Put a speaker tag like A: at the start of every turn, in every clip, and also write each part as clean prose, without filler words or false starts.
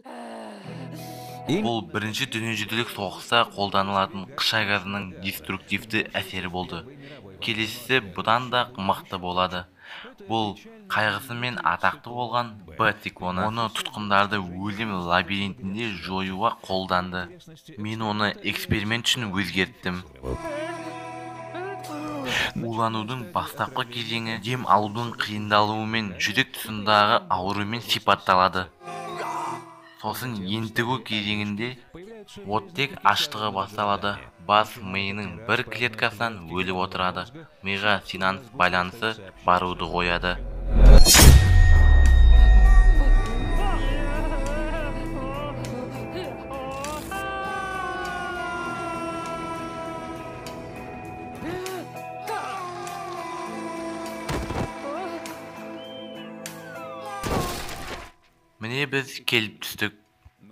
A: Бұл бірінші дүниежүзілік соғыста қолданылатын қыша газының деструктивті әсері болды. Келесісі бұдан да мықты болады. Бұл қайғысымен атақты болған Б циклоны. Оны тұтқындарды өлім лабиринтінде жоюға қолданды. Мен оны эксперимент үшін өзгерттім. Уланудың бастапқы кезеңі дем алудың қиындалуымен, жүрек тұсындағы аурумен сипатталады. Сосын ентігу кезеңінде оттек аштығы басталады. Бас миының бір клеткасынан өліп отырады. Миға синанс байланысы баруды қояды. Міне біз келіп түстік.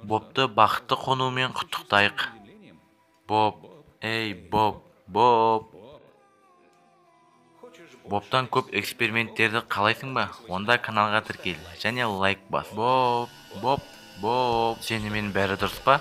A: Бобты бақытты қонуымен құттықтайық. Боб, ей Боб, Боб. Бобтан көп эксперименттерді қалайсың ба? Онда каналға тіркел және лайк бас. Боб, Боб, Боб. Сенімен бәрі дұрыс па?